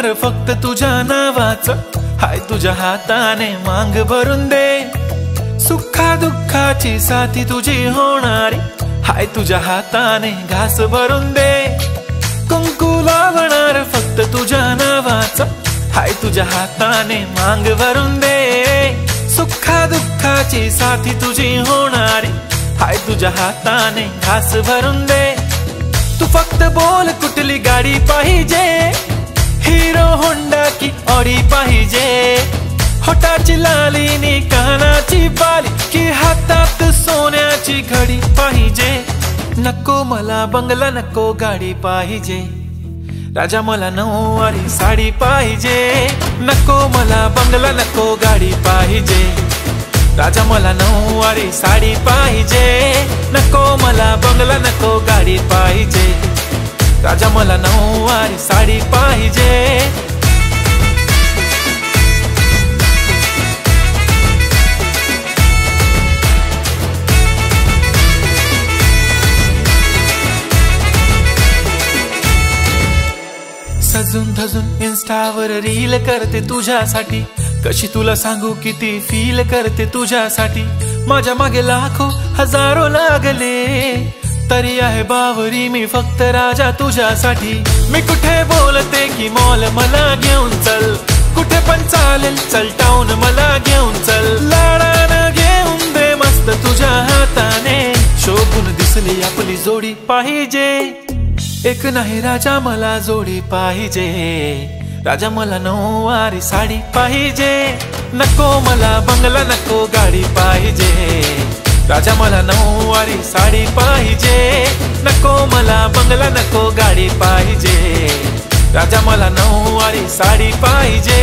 होणार फक्त तुझ्या नावाचं, हाय तुझ्या हाताने मांग भरून दे, सुखा दुःखाची साथी तुझी होणारी, हाय तुझ्या हाताने घास भरून दे, कुंकू लावणार फक्त तुझ्या नावाचं, हाय तुझ्या हाताने मांग भरून दे, सुखा दुःखाची साथी तुझी होणारी, हाय तुझ्या हाताने घास भरून दे। तू फक्त बोल कुठली गाडी पाहिजे, हिरो होंडा की ऑडी पाहिजे, होटाची लाली नी कानाची बाली की हातात सोन्याची घडी पाहिजे। नको मला बंगला नको गाडी पाहिजे, राजा मला नऊवारी साडी पाहिजे, नको मला बंगला नको गाडी पाहिजे, राजा मला नऊवारी साडी पाहिजे, नको मला बंगला नको गाडी पाहिजे, राजा मला नऊवारी साडी पाहिजे। सजून धजून इन्स्टावर रील करते तुझ्यासाठी, कशी तुला सांगू किती फील करते तुझ्यासाठी, माझ्या मागे लाखो हजारो लागले तरी आहे बावरी मी फक्त राजा तुझ्यासाठी। मी कुठे बोलते की मॉल मला घेऊन चल, कुठे पण चालेल चल टाऊन मला घेऊन चल, लाडानं घेऊन दे मस्त तुझ्या हाताने, शोभून दिसली आपली जोडी पाहिजे, एक नाही राजा मला जोडी पाहिजे, राजा मला नऊवारी साडी पाहिजे, नको मला बंगला नको गाडी पाहिजे, राजा मला नऊवारी साडी पाहिजे, नको मला बंगला नको गाडी पाहिजे, राजा मला नऊवारी साडी पाहिजे।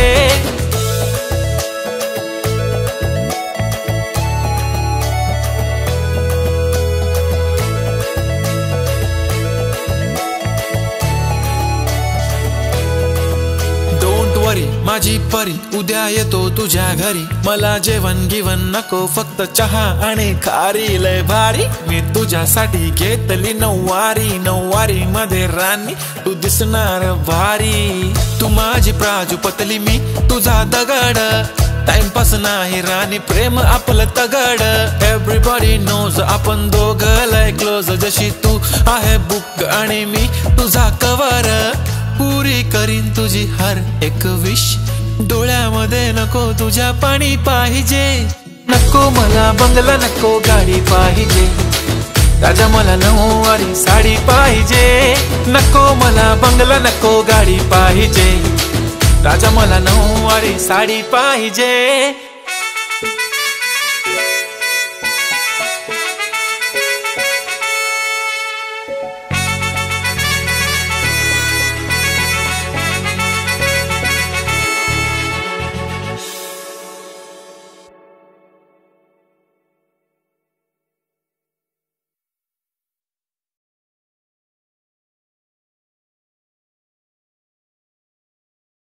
माझी परी उद्या येतो तुझ्या घरी, मला जेवण गिवण नको फक्त चहा आणि खारी लय भारी, मी तुझ्यासाठी घेतली नऊवारी, नऊवारी मध्ये राणी तू दिसणार भारी, तू माझी प्राजूपतली मी तुझा दगड, टाइमपास नाही राणी प्रेम आपलं तगड, एव्हरीबॉडी नोज आपण दोघं लय क्लोज, जशी तू आहे बुक आणि मी तुझा कवर, पुरी करीन तुझी हर एक विश, डोळ्यामध्ये नको तुझ्या पाणी पाहिजे, नको मला बंगला नको गाडी पाहिजे, राजा मला नऊवारी साडी पाहिजे, नको मला बंगला नको गाडी पाहिजे, राजा मला नऊवारी साडी पाहिजे।